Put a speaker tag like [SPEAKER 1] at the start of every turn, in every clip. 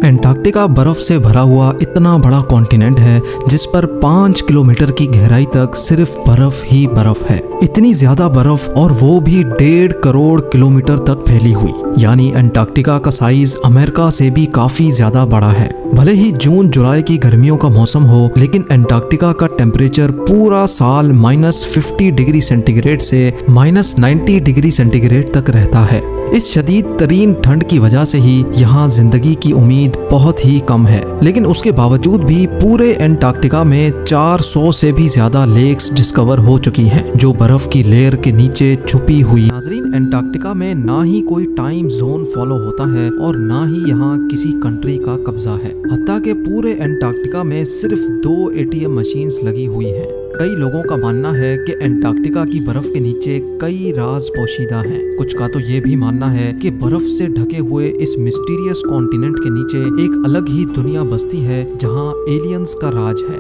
[SPEAKER 1] Antarctica बर्फ से भरा हुआ इतना बड़ा कॉन्टिनेंट है जिस पर 5 किलोमीटर की गहराई तक सिर्फ बर्फ ही बर्फ है। इतनी ज्यादा बर्फ, और वो भी 1.5 करोड़ किलोमीटर तक फैली हुई। यानी एंटार्क्टिका का साइज अमेरिका से भी काफी ज्यादा बड़ा है। भले ही जून जुलाई की गर्मियों का मौसम हो, लेकिन एंटार्क्टिका का टेम्परेचर पूरा साल -50 डिग्री सेंटीग्रेड से -90 डिग्री सेंटीग्रेड तक रहता है। इस शदीद तरीन ठंड की वजह से ही यहाँ जिंदगी की उम्मीद बहुत ही कम है। लेकिन उसके बावजूद भी पूरे एंटार्क्टिका में 400 से भी ज्यादा लेक्स डिस्कवर हो चुकी हैं, जो बर्फ की लेयर के नीचे छुपी हुई। नाजरीन, एंटार्क्टिका में ना ही कोई टाइम जोन फॉलो होता है और ना ही यहाँ किसी कंट्री का कब्जा है। हत्ता के पूरे एंटार्क्टिका में सिर्फ 2 ATM मशीन्स लगी हुई हैं। कई लोगों का मानना है कि एंटार्क्टिका की बर्फ के नीचे कई राज पोशीदा हैं। कुछ का तो ये भी मानना है कि बर्फ से ढके हुए इस मिस्टीरियस कॉन्टिनेंट के नीचे एक अलग ही दुनिया बसती है जहां एलियंस का राज है।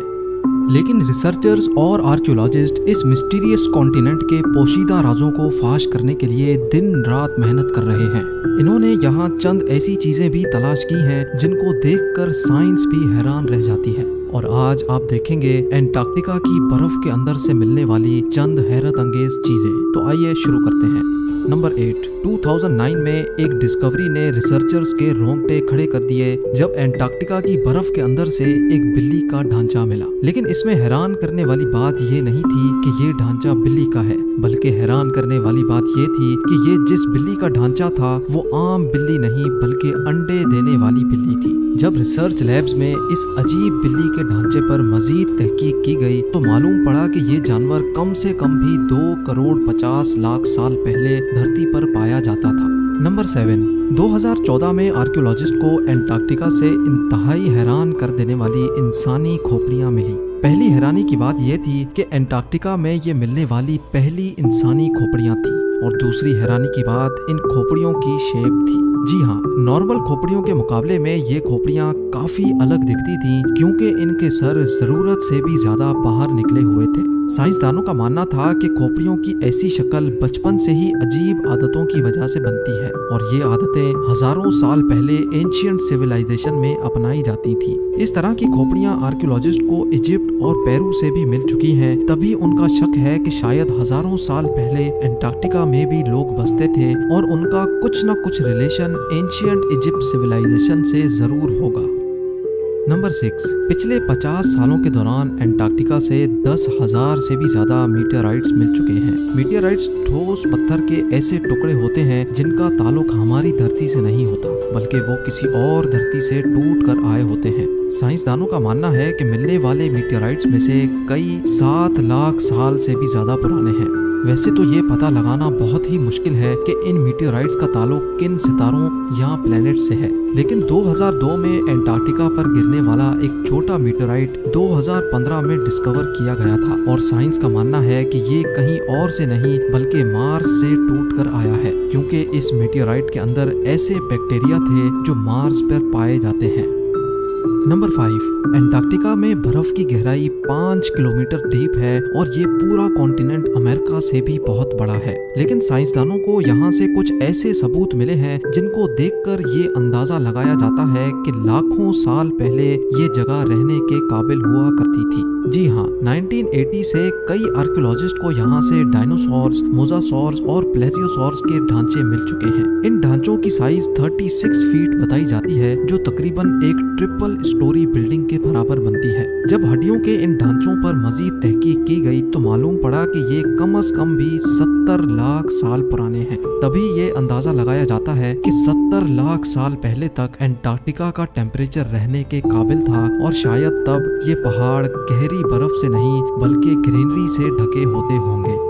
[SPEAKER 1] लेकिन रिसर्चर्स और आर्कियोलॉजिस्ट इस मिस्टीरियस कॉन्टिनेंट के पोशीदा राजों को फाश करने के लिए दिन रात मेहनत कर रहे हैं। इन्होंने यहाँ चंद ऐसी चीजें भी तलाश की हैं जिनको देखकर साइंस भी हैरान रह जाती है। और आज आप देखेंगे एंटार्क्टिका की बर्फ के अंदर से मिलने वाली चंद हैरत अंगेज चीजें। तो आइए शुरू करते हैं। नंबर 8, 2009 में एक डिस्कवरी ने रिसर्चर्स के रोंगटे खड़े कर दिए जब एंटार्क्टिका की बर्फ के अंदर से एक बिल्ली का ढांचा मिला। लेकिन इसमें हैरान करने वाली बात ये नहीं थी कि ये ढांचा बिल्ली का है, बल्कि हैरान करने वाली बात ये थी कि ये जिस बिल्ली का ढांचा था वो आम बिल्ली नहीं बल्कि अंडे देने वाली बिल्ली थी। जब रिसर्च लैब्स में इस अजीब बिल्ली के ढांचे पर मजीद तहकीक की गई तो मालूम पड़ा कि ये जानवर कम से कम भी 2 करोड़ 50 लाख साल पहले धरती पर पाया जाता था। नंबर 7, 2014 में आर्कियोलॉजिस्ट को एंटार्क्टिका से इंतहाई हैरान कर देने वाली इंसानी खोपड़ियां मिली। पहली हैरानी की बात यह थी कि एंटार्क्टिका में ये मिलने वाली पहली इंसानी खोपड़ियां थी, और दूसरी हैरानी की बात इन खोपड़ियों की शेप थी। जी हाँ, नॉर्मल खोपड़ियों के मुकाबले में ये खोपड़ियाँ काफी अलग दिखती थीं क्योंकि इनके सर जरूरत से भी ज्यादा बाहर निकले हुए थे। साइंसदानों का मानना था कि खोपड़ियों की ऐसी शक्ल बचपन से ही अजीब आदतों की वजह से बनती है, और ये आदतें हजारों साल पहले एंशिएंट सिविलाइजेशन में अपनाई जाती थीं। इस तरह की खोपड़ियां आर्कियोलॉजिस्ट को इजिप्ट और पेरू से भी मिल चुकी हैं। तभी उनका शक है कि शायद हजारों साल पहले एंटार्क्टिका में भी लोग बसते थे और उनका कुछ न कुछ रिलेशन एंशिएंट इजिप्ट सिविलाइजेशन से जरूर होगा। नंबर 6, पिछले 50 सालों के दौरान एंटार्क्टिका से 10,000 से भी ज्यादा मीटियोराइट्स मिल चुके हैं। मीटियोराइट्स ठोस पत्थर के ऐसे टुकड़े होते हैं जिनका ताल्लुक हमारी धरती से नहीं होता, बल्कि वो किसी और धरती से टूट कर आए होते हैं। साइंसदानों का मानना है कि मिलने वाले मीटियोराइट्स में से कई 7 लाख साल से भी ज्यादा पुराने हैं। वैसे तो ये पता लगाना बहुत ही मुश्किल है कि इन मीटियोराइट्स का ताल्लुक किन सितारों या प्लेनेट से है, लेकिन 2002 में एंटार्क्टिका पर गिरने वाला एक छोटा मीटियोराइट 2015 में डिस्कवर किया गया था, और साइंस का मानना है कि ये कहीं और से नहीं बल्कि मार्स से टूट कर आया है, क्योंकि इस मीटियोराइट के अंदर ऐसे बैक्टीरिया थे जो मार्स पर पाए जाते हैं। नंबर 5, एंटार्क्टिका में बर्फ की गहराई 5 किलोमीटर डीप है और ये पूरा कॉन्टिनेंट अमेरिका से भी बहुत बड़ा है। लेकिन साइंसदानों को यहाँ से कुछ ऐसे सबूत मिले हैं जिनको देखकर ये अंदाजा लगाया जाता है कि लाखों साल पहले ये जगह रहने के काबिल हुआ करती थी। जी हाँ, 1980 से कई आर्कियोलॉजिस्ट को यहाँ से डायनासोर्स, मोसासॉर्स और प्लेजियोसॉर्स के ढांचे मिल चुके हैं। इन ढांचों की साइज 36 फीट बताई जाती है, जो तकरीबन एक ट्रिपल स्टोरी बिल्डिंग के बराबर बनती है। जब हड्डियों के इन ढांचों पर मजीद तहकीक की गई तो मालूम पड़ा कि ये कम से कम भी 70 लाख साल पुराने हैं। तभी ये अंदाजा लगाया जाता है कि 70 लाख साल पहले तक एंटार्क्टिका का टेम्परेचर रहने के काबिल था, और शायद तब ये पहाड़ गहरी बर्फ से नहीं बल्कि ग्रीनरी से ढके होते होंगे।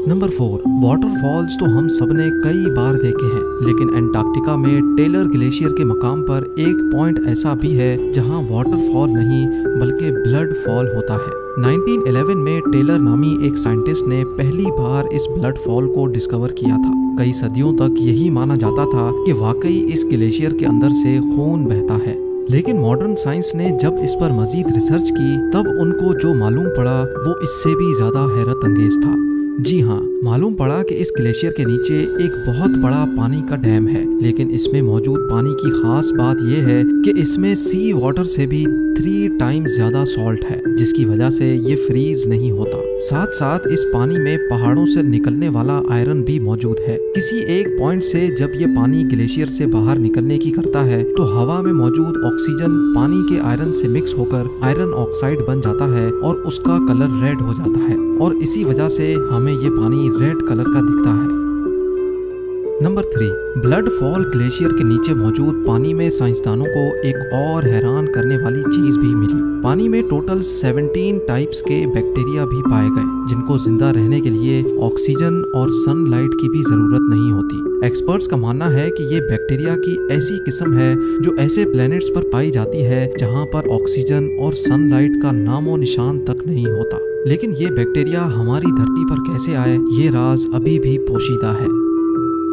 [SPEAKER 1] नंबर 4, वाटरफॉल्स तो हम सबने कई बार देखे हैं, लेकिन एंटार्क्टिका में टेलर ग्लेशियर के मकाम पर एक पॉइंट ऐसा भी है जहां वाटरफॉल नहीं बल्कि ब्लड फॉल होता है। 1911 में टेलर नामी एक साइंटिस्ट ने पहली बार इस ब्लड फॉल को डिस्कवर किया था। कई सदियों तक यही माना जाता था कि वाकई इस ग्लेशियर के अंदर से खून बहता है, लेकिन मॉडर्न साइंस ने जब इस पर मजीद रिसर्च की तब उनको जो मालूम पड़ा वो इससे भी ज्यादा हैरत अंगेज था। जी हाँ, मालूम पड़ा कि इस ग्लेशियर के नीचे एक बहुत बड़ा पानी का डैम है, लेकिन इसमें मौजूद पानी की खास बात यह है कि इसमें सी वाटर से भी 3 टाइम्स ज्यादा सॉल्ट है, जिसकी वजह से ये फ्रीज नहीं होता। साथ साथ इस पानी में पहाड़ों से निकलने वाला आयरन भी मौजूद है। किसी एक पॉइंट से जब ये पानी ग्लेशियर से बाहर निकलने की करता है तो हवा में मौजूद ऑक्सीजन पानी के आयरन से मिक्स होकर आयरन ऑक्साइड बन जाता है और उसका कलर रेड हो जाता है, और इसी वजह से हमें ये पानी रेड कलर का दिखता है। नंबर 3, ब्लड फॉल ग्लेशियर के नीचे मौजूद पानी में साइंसदानों को एक और हैरान करने वाली चीज भी मिली। पानी में टोटल 17 टाइप्स के बैक्टीरिया भी पाए गए, जिनको जिंदा रहने के लिए ऑक्सीजन और सनलाइट की भी जरूरत नहीं होती। एक्सपर्ट्स का मानना है कि ये बैक्टीरिया की ऐसी किस्म है जो ऐसे प्लैनेट्स पर पाई जाती है जहाँ पर ऑक्सीजन और सनलाइट का नामो निशान तक नहीं होता। लेकिन ये बैक्टीरिया हमारी धरती पर कैसे आए, ये राज अभी भी पोशीदा है।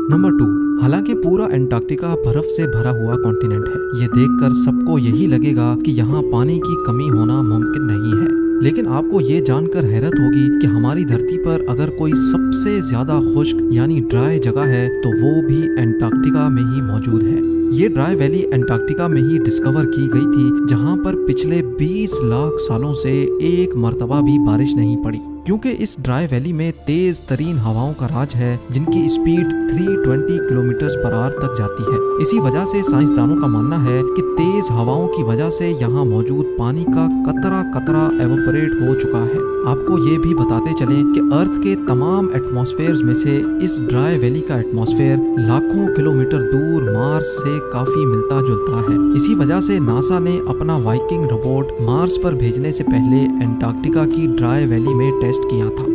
[SPEAKER 1] नंबर 2, हालांकि पूरा एंटार्क्टिका बर्फ से भरा हुआ कॉन्टिनेंट है, ये देखकर सबको यही लगेगा कि यहाँ पानी की कमी होना मुमकिन नहीं है। लेकिन आपको ये जानकर हैरत होगी कि हमारी धरती पर अगर कोई सबसे ज्यादा खुश्क यानी ड्राई जगह है तो वो भी एंटार्क्टिका में ही मौजूद है। ये ड्राई वैली एंटार्क्टिका में ही डिस्कवर की गई थी, जहाँ पर पिछले 20 लाख सालों से एक मर्तबा भी बारिश नहीं पड़ी, क्योंकि इस ड्राई वैली में तेज तरीन हवाओं का राज है, जिनकी स्पीड 320 किलोमीटर पर आवर तक जाती है। इसी वजह से साइंसदानों का मानना है कि तेज हवाओं की वजह से यहाँ मौजूद पानी का कतरा कतरा एवोपरेट हो चुका है। आपको ये भी बताते चलें कि अर्थ के तमाम एटमॉस्फेयर्स में से इस ड्राई वैली का एटमॉस्फेयर लाखों किलोमीटर दूर मार्स से काफी मिलता जुलता है। इसी वजह से नासा ने अपना वाइकिंग रोबोट मार्स पर भेजने से पहले एंटार्क्टिका की ड्राई वैली में टेस्ट किया था।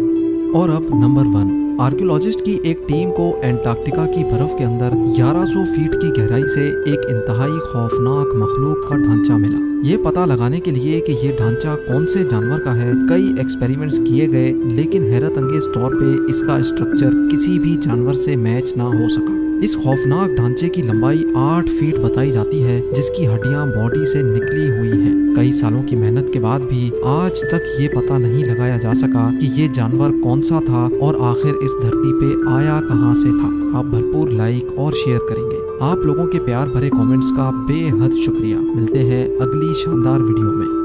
[SPEAKER 1] और अब नंबर 1, आर्कियोलॉजिस्ट की एक टीम को एंटार्क्टिका की बर्फ के अंदर 1100 फीट की गहराई से एक इंतहाई खौफनाक मखलूक का ढांचा मिला। ये पता लगाने के लिए कि ये ढांचा कौन से जानवर का है, कई एक्सपेरिमेंट्स किए गए, लेकिन हैरत अंगेज तौर पे इसका स्ट्रक्चर किसी भी जानवर से मैच ना हो सका। इस खौफनाक ढांचे की लंबाई 8 फीट बताई जाती है, जिसकी हड्डियां बॉडी से निकली हुई हैं। कई सालों की मेहनत के बाद भी आज तक ये पता नहीं लगाया जा सका कि ये जानवर कौन सा था और आखिर इस धरती पे आया कहां से था। आप भरपूर लाइक और शेयर करेंगे। आप लोगों के प्यार भरे कमेंट्स का बेहद शुक्रिया। मिलते हैं अगली शानदार वीडियो में।